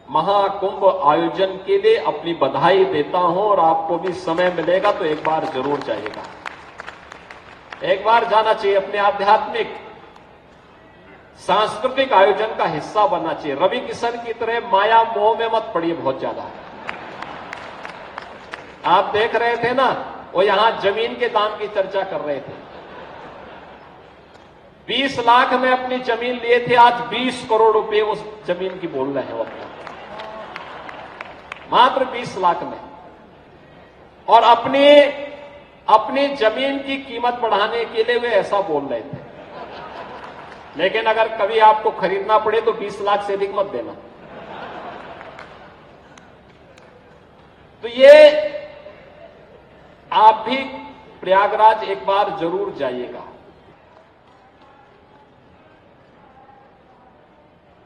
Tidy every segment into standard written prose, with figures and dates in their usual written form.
महाकुंभ आयोजन के लिए अपनी बधाई देता हूं और आपको भी समय मिलेगा तो एक बार जरूर जाइएगा, एक बार जाना चाहिए, अपने आध्यात्मिक सांस्कृतिक आयोजन का हिस्सा बनना चाहिए। रवि किशन की तरह माया मोह में मत पड़िए बहुत ज्यादा। आप देख रहे थे ना, वो यहां जमीन के दाम की चर्चा कर रहे थे। 20 लाख में अपनी जमीन लिए थे, आज 20 करोड़ रुपए उस जमीन की बोल रहे हैं वो अपना, मात्र 20 लाख में। और अपनी जमीन की कीमत बढ़ाने के लिए वे ऐसा बोल रहे थे। लेकिन अगर कभी आपको खरीदना पड़े तो 20 लाख से अधिक मत देना। तो ये आप भी प्रयागराज एक बार जरूर जाइएगा।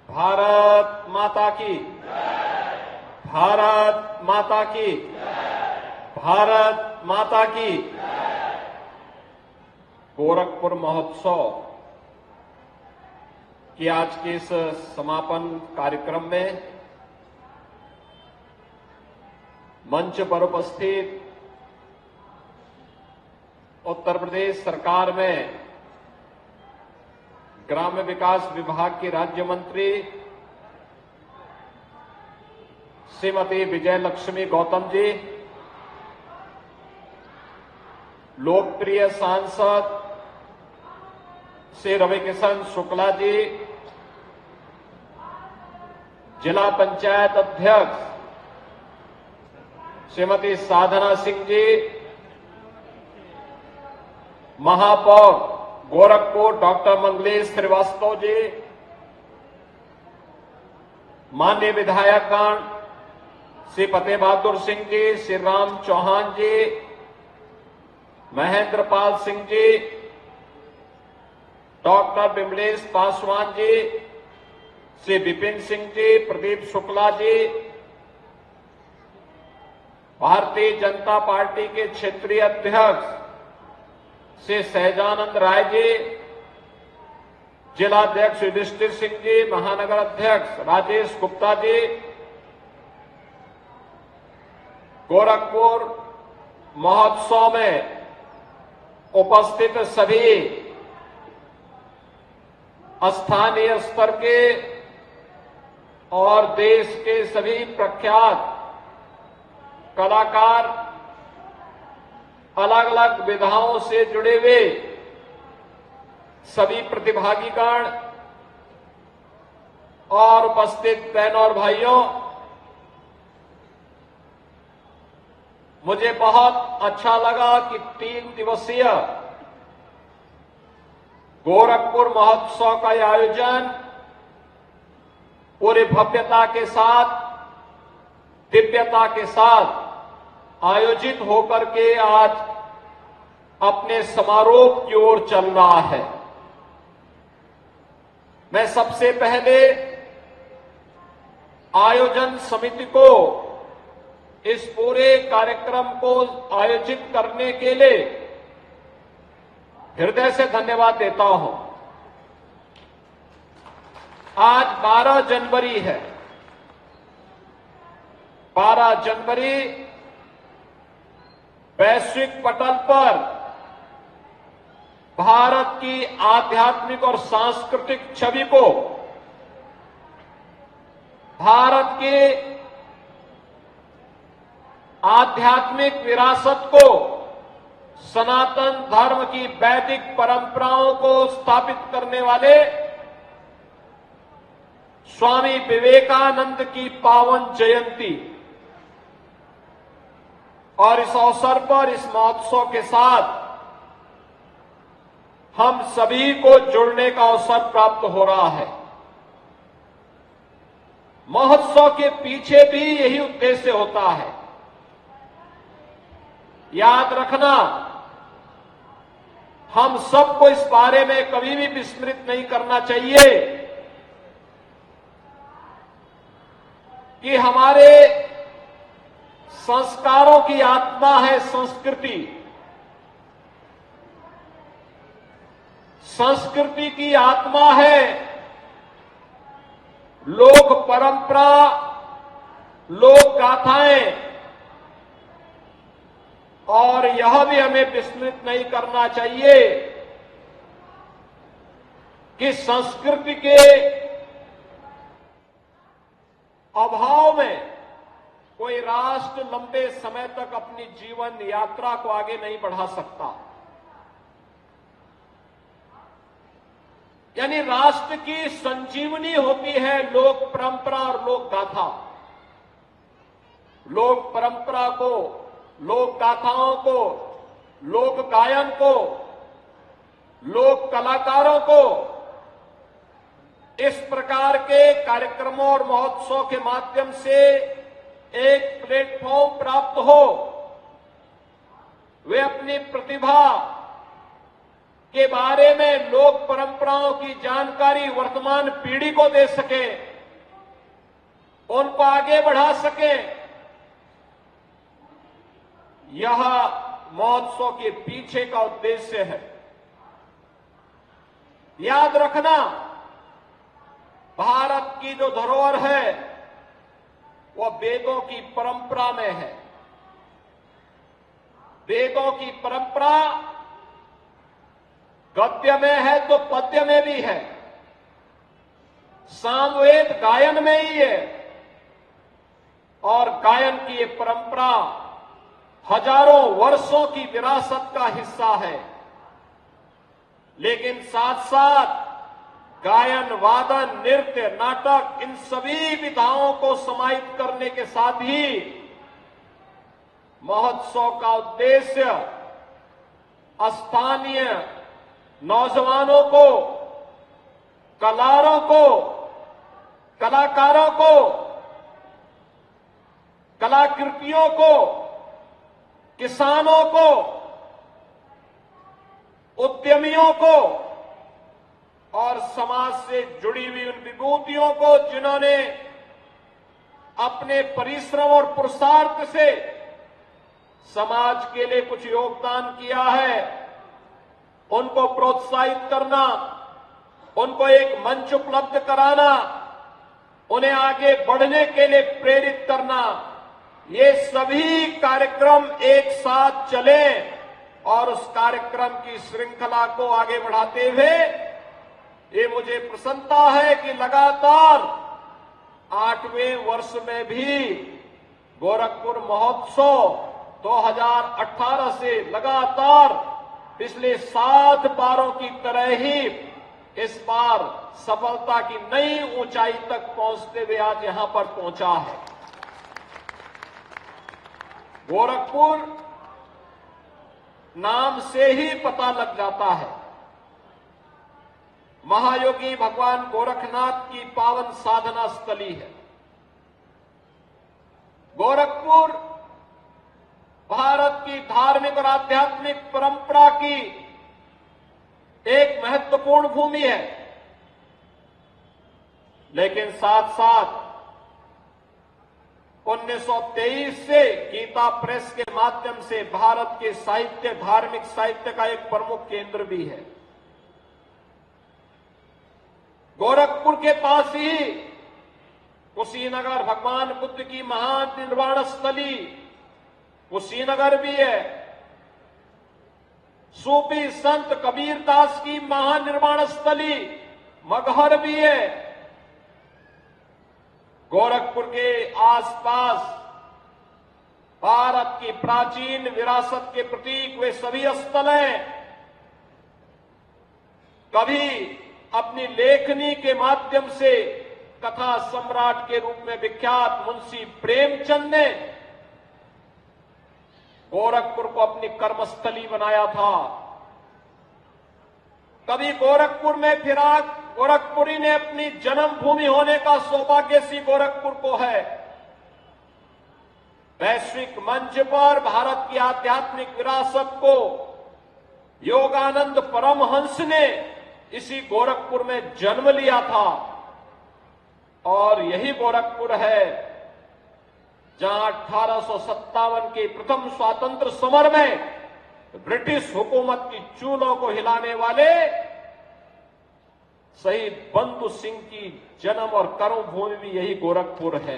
भारत माता की, भारत माता की, भारत माता की। गोरखपुर महोत्सव कि आज के इस समापन कार्यक्रम में मंच पर उपस्थित उत्तर प्रदेश सरकार में ग्राम्य विकास विभाग की राज्य मंत्री श्रीमती विजय लक्ष्मी गौतम जी, लोकप्रिय सांसद श्री रवि किशन शुक्ला जी, जिला पंचायत अध्यक्ष श्रीमती साधना सिंह जी, महापौर गोरखपुर डॉक्टर मंगलेश श्रीवास्तव जी, माननीय विधायकगण श्री फतेह बहादुर सिंह जी, श्री राम चौहान जी, महेंद्र पाल सिंह जी, डॉक्टर विमलेश पासवान जी, श्री विपिन सिंह जी, प्रदीप शुक्ला जी, भारतीय जनता पार्टी के क्षेत्रीय अध्यक्ष श्री सहजानंद राय जी, जिलाध्यक्ष युधिष्ठिर सिंह जी, महानगर अध्यक्ष राजेश गुप्ता जी, गोरखपुर महोत्सव में उपस्थित सभी स्थानीय स्तर के और देश के सभी प्रख्यात कलाकार, अलग अलग विधाओं से जुड़े हुए सभी प्रतिभागीगण और उपस्थित बहनों और भाइयों, मुझे बहुत अच्छा लगा कि 3 दिवसीय गोरखपुर महोत्सव का यह आयोजन पूरी भव्यता के साथ, दिव्यता के साथ आयोजित होकर के आज अपने समारोह की ओर चल रहा है। मैं सबसे पहले आयोजन समिति को इस पूरे कार्यक्रम को आयोजित करने के लिए हृदय से धन्यवाद देता हूं। आज 12 जनवरी है। 12 जनवरी वैश्विक पटल पर भारत की आध्यात्मिक और सांस्कृतिक छवि को, भारत के आध्यात्मिक विरासत को, सनातन धर्म की वैदिक परंपराओं को स्थापित करने वाले स्वामी विवेकानंद की पावन जयंती और इस अवसर पर इस महोत्सव के साथ हम सभी को जुड़ने का अवसर प्राप्त हो रहा है। महोत्सव के पीछे भी यही उद्देश्य होता है। याद रखना, हम सबको इस बारे में कभी भी विस्मृत नहीं करना चाहिए कि हमारे संस्कारों की आत्मा है संस्कृति। संस्कृति की आत्मा है लोक परंपरा लोक गाथाएं, और यह भी हमें विस्मृत नहीं करना चाहिए कि संस्कृति के अभाव में कोई राष्ट्र लंबे समय तक अपनी जीवन यात्रा को आगे नहीं बढ़ा सकता। यानी राष्ट्र की संजीवनी होती है लोक परंपरा और लोक गाथा। लोक परंपरा को, लोक गाथाओं को, लोक गायन को, लोक कलाकारों को इस प्रकार के कार्यक्रमों और महोत्सव के माध्यम से एक प्लेटफॉर्म प्राप्त हो, वे अपनी प्रतिभा के बारे में लोक परंपराओं की जानकारी वर्तमान पीढ़ी को दे सकें, उनको आगे बढ़ा सकें। यह महोत्सव के पीछे का उद्देश्य है। याद रखना, भारत की जो धरोहर है वह वेदों की परंपरा में है। वेदों की परंपरा गद्य में है तो पद्य में भी है, सामवेद गायन में ही है, और गायन की ये परंपरा हजारों वर्षों की विरासत का हिस्सा है। लेकिन साथ साथ गायन, वादन, नृत्य, नाटक, इन सभी विधाओं को समाहित करने के साथ ही महोत्सव का उद्देश्य स्थानीय नौजवानों को, कलाकारों को, कलाकृतियों को, किसानों को, उद्यमियों को और समाज से जुड़ी हुई उन विभूतियों को जिन्होंने अपने परिश्रम और पुरुषार्थ से समाज के लिए कुछ योगदान किया है, उनको प्रोत्साहित करना, उनको एक मंच उपलब्ध कराना, उन्हें आगे बढ़ने के लिए प्रेरित करना, ये सभी कार्यक्रम एक साथ चले और उस कार्यक्रम की श्रृंखला को आगे बढ़ाते हुए ये मुझे प्रसन्नता है कि लगातार 8वें वर्ष में भी गोरखपुर महोत्सव 2018 से लगातार पिछले 7 बारों की तरह ही इस बार सफलता की नई ऊंचाई तक पहुंचते हुए आज यहां पर पहुंचा है। गोरखपुर नाम से ही पता लग जाता है, महायोगी भगवान गोरखनाथ की पावन साधना स्थली है। गोरखपुर भारत की धार्मिक और आध्यात्मिक परंपरा की एक महत्वपूर्ण भूमि है, लेकिन साथ साथ 1923 से गीता प्रेस के माध्यम से भारत के साहित्य, धार्मिक साहित्य का एक प्रमुख केंद्र भी है। गोरखपुर के पास ही कुशीनगर, भगवान बुद्ध की महान निर्वाण स्थली कुशीनगर भी है। सूफी संत कबीरदास की महानिर्वाण स्थली मगहर भी है। गोरखपुर के आसपास भारत की प्राचीन विरासत के प्रतीक वे सभी स्थल हैं। कभी अपनी लेखनी के माध्यम से कथा सम्राट के रूप में विख्यात मुंशी प्रेमचंद ने गोरखपुर को अपनी कर्मस्थली बनाया था। कभी गोरखपुर में फिराक गोरखपुरी ने अपनी जन्मभूमि होने का सौभाग्य इसी गोरखपुर को है। वैश्विक मंच पर भारत की आध्यात्मिक विरासत को योगानंद परमहंस ने इसी गोरखपुर में जन्म लिया था, और यही गोरखपुर है जहां 1857 के प्रथम स्वातंत्र समर में ब्रिटिश हुकूमत की चूलों को हिलाने वाले शहीद बंधु सिंह की जन्म और कर्मभूमि भी यही गोरखपुर है।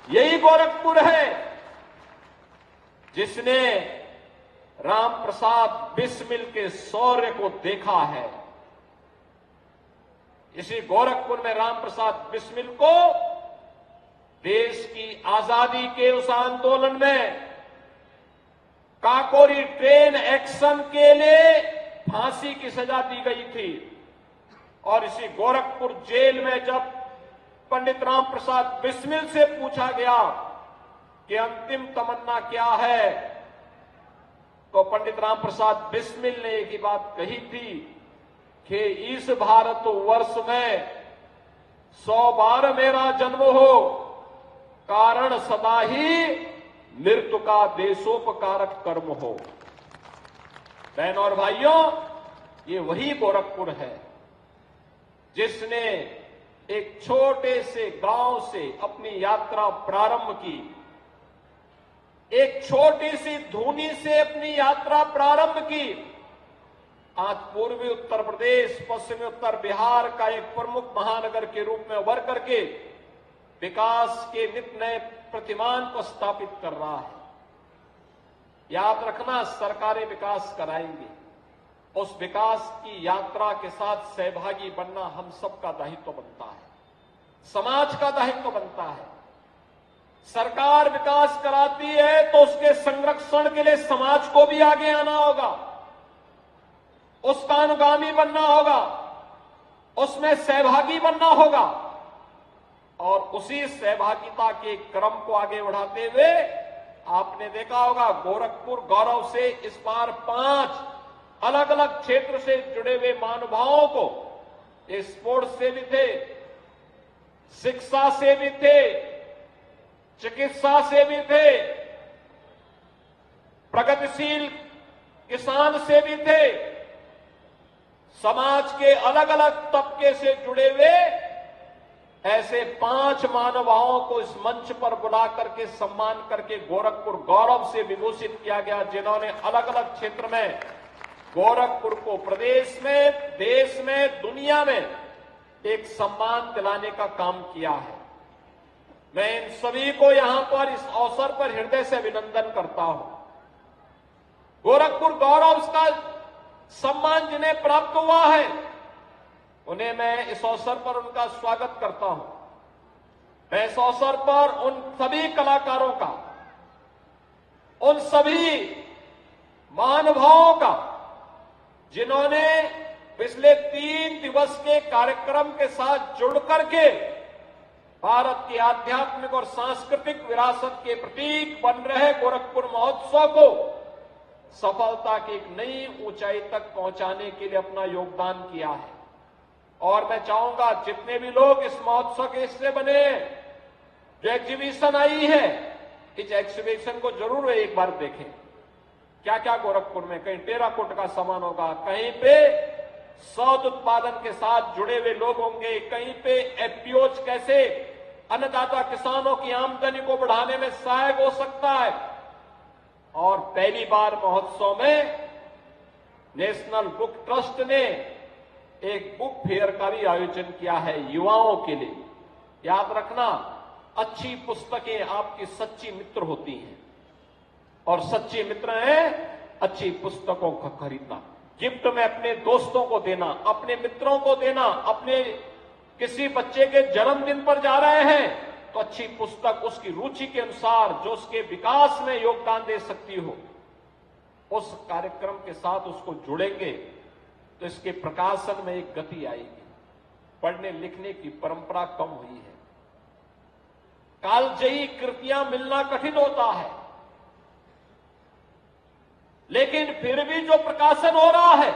यही गोरखपुर है जिसने राम प्रसाद बिस्मिल के शौर्य को देखा है। इसी गोरखपुर में राम प्रसाद बिस्मिल को देश की आजादी के उस आंदोलन में काकोरी ट्रेन एक्शन के लिए फांसी की सजा दी गई थी। और इसी गोरखपुर जेल में जब पंडित राम प्रसाद बिस्मिल से पूछा गया कि अंतिम तमन्ना क्या है, तो पंडित राम प्रसाद बिस्मिल ने एक ही बात कही थी कि इस भारतवर्ष में 100 बार मेरा जन्म हो, कारण सदा ही मृत्यु का देशोपकारक कर्म हो। बहनों और भाइयों, ये वही गोरखपुर है जिसने एक छोटे से गांव से अपनी यात्रा प्रारंभ की, एक छोटी सी धूनी से अपनी यात्रा प्रारंभ की। आज पूर्वी उत्तर प्रदेश, पश्चिमी उत्तर बिहार का एक प्रमुख महानगर के रूप में उभर करके विकास के नित नए प्रतिमान को स्थापित कर रहा है। याद रखना, सरकारें विकास कराएंगी, उस विकास की यात्रा के साथ सहभागी बनना हम सबका दायित्व बनता है, समाज का दायित्व बनता है। सरकार विकास कराती है तो उसके संरक्षण के लिए समाज को भी आगे आना होगा, उसका अनुगामी बनना होगा, उसमें सहभागी बनना होगा। और उसी सहभागिता के क्रम को आगे बढ़ाते हुए आपने देखा होगा गोरखपुर गौरव से इस बार 5 अलग अलग क्षेत्र से जुड़े हुए महानुभावों को, स्पोर्ट्स से भी थे, शिक्षा से भी थे, चिकित्सा से भी थे, प्रगतिशील किसान से भी थे, समाज के अलग अलग तबके से जुड़े हुए ऐसे 5 महानुभावों को इस मंच पर बुला करके सम्मान करके गोरखपुर गौरव से विभूषित किया गया, जिन्होंने अलग अलग क्षेत्र में गोरखपुर को प्रदेश में, देश में, दुनिया में एक सम्मान दिलाने का काम किया है। मैं इन सभी को यहां पर इस अवसर पर हृदय से अभिनंदन करता हूं। गोरखपुर गौरव का सम्मान जिन्हें प्राप्त हुआ है, उन्हें मैं इस अवसर पर उनका स्वागत करता हूं। मैं इस अवसर पर उन सभी कलाकारों का, उन सभी महानुभावों का, जिन्होंने पिछले 3 दिवस के कार्यक्रम के साथ जुड़ करके भारत की आध्यात्मिक और सांस्कृतिक विरासत के प्रतीक बन रहे गोरखपुर महोत्सव को सफलता की एक नई ऊंचाई तक पहुंचाने के लिए अपना योगदान किया है। और मैं चाहूंगा जितने भी लोग इस महोत्सव के हिस्से बने, जो एग्जीबिशन आई है, इस एग्जीबिशन को जरूर एक बार देखें। क्या क्या गोरखपुर में, कहीं टेराकोट का सामान होगा, कहीं पे शौध उत्पादन के साथ जुड़े हुए लोग होंगे, कहीं पे एफपीओज कैसे अन्नदाता किसानों की आमदनी को बढ़ाने में सहायक हो सकता है। और पहली बार महोत्सव में नेशनल बुक ट्रस्ट ने एक बुक फेयर का भी आयोजन किया है युवाओं के लिए। याद रखना, अच्छी पुस्तकें आपकी सच्ची मित्र होती हैं, और सच्चे मित्र हैं अच्छी पुस्तकों का खरीदना, गिफ्ट में अपने दोस्तों को देना, अपने मित्रों को देना। अपने किसी बच्चे के जन्मदिन पर जा रहे हैं तो अच्छी पुस्तक उसकी रुचि के अनुसार जो उसके विकास में योगदान दे सकती हो, उस कार्यक्रम के साथ उसको जुड़ेंगे तो इसके प्रकाशन में एक गति आएगी। पढ़ने लिखने की परंपरा कम हुई है, कालजयी कृतियां मिलना कठिन होता है, लेकिन फिर भी जो प्रकाशन हो रहा है,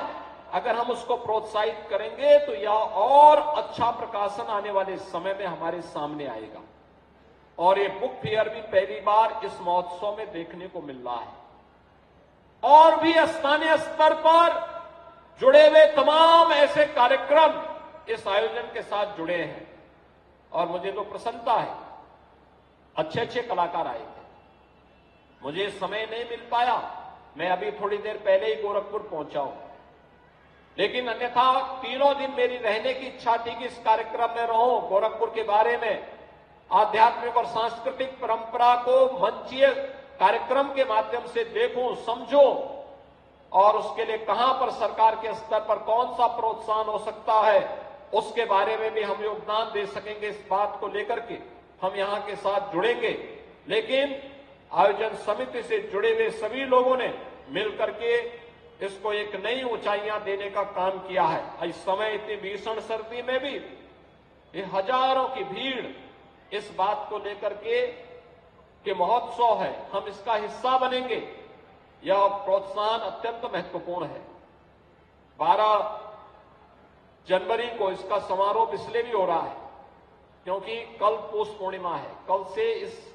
अगर हम उसको प्रोत्साहित करेंगे तो यह और अच्छा प्रकाशन आने वाले समय में हमारे सामने आएगा। और ये बुक फेयर भी पहली बार इस महोत्सव में देखने को मिल रहा है। और भी स्थानीय स्तर पर जुड़े हुए तमाम ऐसे कार्यक्रम इस आयोजन के साथ जुड़े हैं, और मुझे तो प्रसन्नता है, अच्छे अच्छे कलाकार आए थे। मुझे समय नहीं मिल पाया, मैं अभी थोड़ी देर पहले ही गोरखपुर पहुंचा हूं, लेकिन अन्यथा तीनों दिन मेरी रहने की इच्छा थी कि इस कार्यक्रम में रहूं, गोरखपुर के बारे में आध्यात्मिक और सांस्कृतिक परंपरा को मंचीय कार्यक्रम के माध्यम से देखूं, समझूं और उसके लिए कहां पर सरकार के स्तर पर कौन सा प्रोत्साहन हो सकता है, उसके बारे में भी हम योगदान दे सकेंगे। इस बात को लेकर के हम यहां के साथ जुड़ेंगे। लेकिन आयोजन समिति से जुड़े हुए सभी लोगों ने मिलकर के इसको एक नई ऊंचाइयां देने का काम किया है। इस समय इतनी भीषण सर्दी में भी ये हजारों की भीड़ इस बात को लेकर के कि महोत्सव है, हम इसका हिस्सा बनेंगे, यह प्रोत्साहन अत्यंत महत्वपूर्ण है। 12 जनवरी को इसका समारोह इसलिए भी हो रहा है क्योंकि कल पौष पूर्णिमा है। कल से इस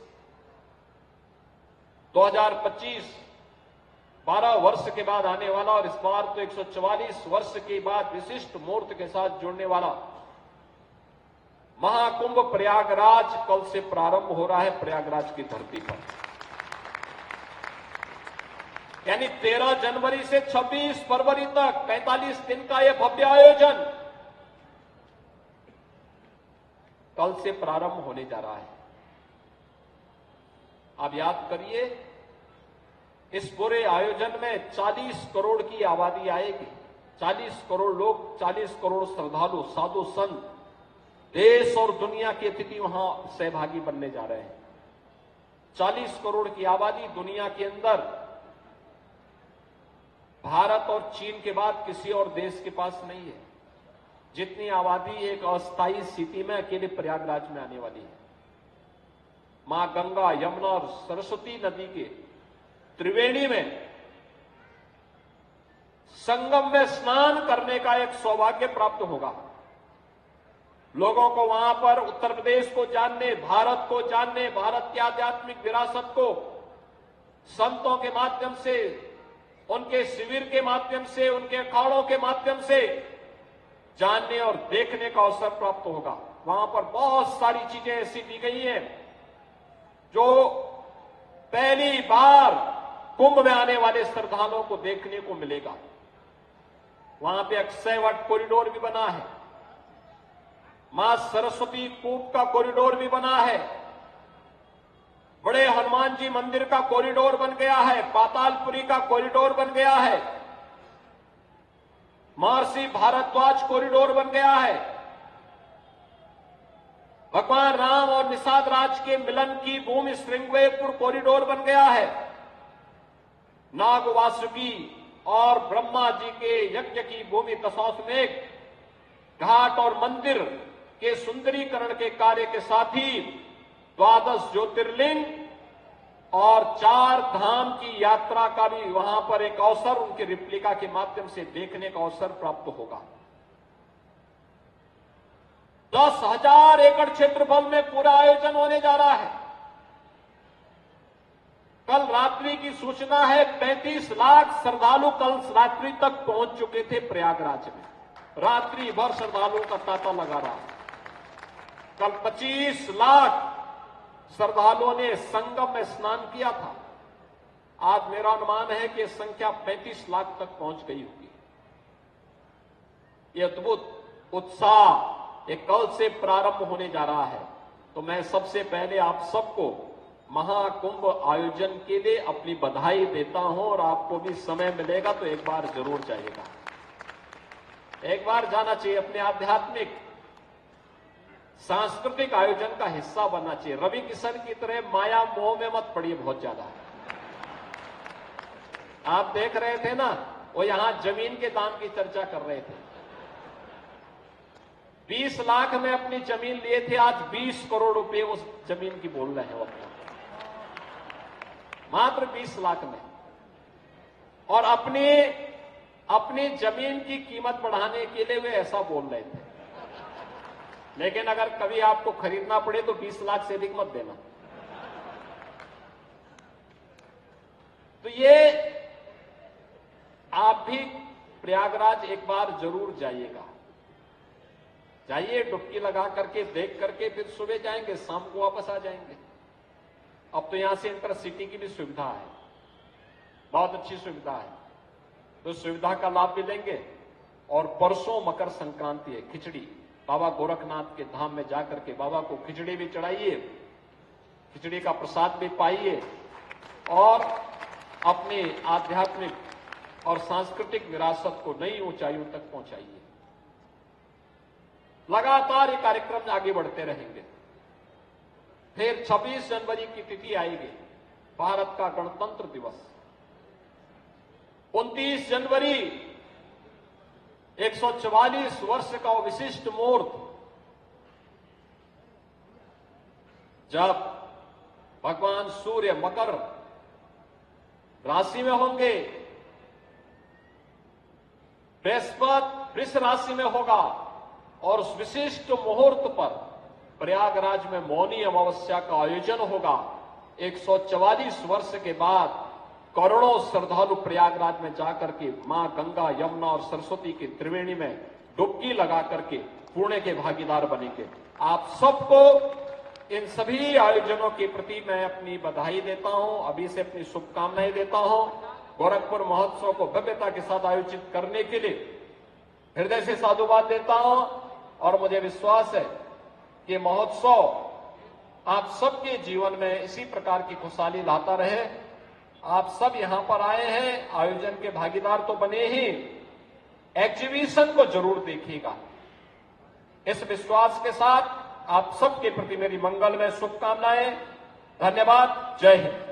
2025 12 वर्ष के बाद आने वाला और इस बार तो 144 वर्ष के बाद विशिष्ट मुहूर्त के साथ जुड़ने वाला महाकुंभ प्रयागराज कल से प्रारंभ हो रहा है, प्रयागराज की धरती पर। यानी 13 जनवरी से 26 फरवरी तक 45 दिन का यह भव्य आयोजन कल से प्रारंभ होने जा रहा है। आप याद करिए, इस पूरे आयोजन में 40 करोड़ की आबादी आएगी। 40 करोड़ लोग, 40 करोड़ श्रद्धालु, साधु संत, देश और दुनिया के अतिथि वहां सहभागी बनने जा रहे हैं। 40 करोड़ की आबादी दुनिया के अंदर भारत और चीन के बाद किसी और देश के पास नहीं है। जितनी आबादी एक अस्थायी स्थिति में अकेले प्रयागराज में आने वाली है। मां गंगा, यमुना और सरस्वती नदी के त्रिवेणी में संगम में स्नान करने का एक सौभाग्य प्राप्त होगा। लोगों को वहां पर उत्तर प्रदेश को जानने, भारत को जानने, भारत की आध्यात्मिक विरासत को संतों के माध्यम से, उनके शिविर के माध्यम से, उनके अखाड़ों के माध्यम से जानने और देखने का अवसर प्राप्त होगा। वहां पर बहुत सारी चीजें ऐसी दी गई हैं जो पहली बार कुंभ में आने वाले श्रद्धालुओं को देखने को मिलेगा। वहां पे अक्षय वट कॉरिडोर भी बना है, मां सरस्वती कूप का कॉरिडोर भी बना है, बड़े हनुमान जी मंदिर का कॉरिडोर बन गया है, पातालपुरी का कॉरिडोर बन गया है, महर्षि भारद्वाज कॉरिडोर बन गया है, भगवान राम और निषाद राज के मिलन की भूमि श्रृंगवेरपुर कॉरिडोर बन गया है, नाग वासुकी और ब्रह्मा जी के यज्ञ की भूमि दशाश्वमेध घाट और मंदिर के सुंदरीकरण के कार्य के साथ ही 12 ज्योतिर्लिंग और 4 धाम की यात्रा का भी वहां पर एक अवसर उनके रिप्लिका के माध्यम से देखने का अवसर प्राप्त होगा। 10,000 एकड़ क्षेत्रफल में पूरा आयोजन होने जा रहा है। कल रात्रि की सूचना है 35 लाख श्रद्धालु कल रात्रि तक पहुंच चुके थे प्रयागराज में। रात्रि भर श्रद्धालुओं का तांता लगा रहा है। कल 25 लाख श्रद्धालुओं ने संगम में स्नान किया था। आज मेरा अनुमान है कि संख्या 35 लाख तक पहुंच गई होगी। ये अद्भुत उत्साह ये कल से प्रारंभ होने जा रहा है। तो मैं सबसे पहले आप सबको महाकुंभ आयोजन के लिए अपनी बधाई देता हूं और आपको भी समय मिलेगा तो एक बार जरूर जाइएगा, एक बार जाना चाहिए, अपने आध्यात्मिक सांस्कृतिक आयोजन का हिस्सा बनना चाहिए। रवि किशन की तरह माया मोह में मत पड़िए बहुत ज्यादा। आप देख रहे थे ना, वो यहां जमीन के दाम की चर्चा कर रहे थे। 20 लाख में अपनी जमीन लिए थे, आज 20 करोड़ रुपए उस जमीन की बोल रहे हैं वो, मात्र 20 लाख में। और अपनी जमीन की कीमत बढ़ाने के लिए वे ऐसा बोल रहे थे। लेकिन अगर कभी आपको खरीदना पड़े तो 20 लाख से अधिक मत देना। तो ये आप भी प्रयागराज एक बार जरूर जाइएगा, जाइए, डुबकी लगा करके देख करके फिर सुबह जाएंगे, शाम को वापस आ जाएंगे। अब तो यहां से इंटरसिटी की भी सुविधा है, बहुत अच्छी सुविधा है, तो सुविधा का लाभ भी लेंगे। और परसों मकर संक्रांति है, खिचड़ी बाबा गोरखनाथ के धाम में जाकर के बाबा को खिचड़ी भी चढ़ाइए, खिचड़ी का प्रसाद भी पाइए और अपनी आध्यात्मिक और सांस्कृतिक विरासत को नई ऊंचाइयों तक पहुंचाइए। लगातार ये कार्यक्रम आगे बढ़ते रहेंगे। फिर 26 जनवरी की तिथि आएगी, भारत का गणतंत्र दिवस। 29 जनवरी 144 वर्ष का विशिष्ट मुहूर्त, जब भगवान सूर्य मकर राशि में होंगे, बृहस्पति वृष राशि में होगा और उस विशिष्ट मुहूर्त पर प्रयागराज में मौनी अमावस्या का आयोजन होगा। 144 वर्ष के बाद करोड़ों श्रद्धालु प्रयागराज में जाकर के मां गंगा, यमुना और सरस्वती की त्रिवेणी में डुबकी लगा करके पुण्य के भागीदार बनेंगे। आप सबको इन सभी आयोजनों के प्रति मैं अपनी बधाई देता हूं, अभी से अपनी शुभकामनाएं देता हूं। गोरखपुर महोत्सव को भव्यता के साथ आयोजित करने के लिए हृदय से साधुवाद देता हूं और मुझे विश्वास है कि महोत्सव आप सबके जीवन में इसी प्रकार की खुशहाली लाता रहे। आप सब यहां पर आए हैं, आयोजन के भागीदार तो बने ही, एग्जीबिशन को जरूर देखिएगा। इस विश्वास के साथ आप सबके प्रति मेरी मंगलमय शुभकामनाएं। धन्यवाद। जय हिंद।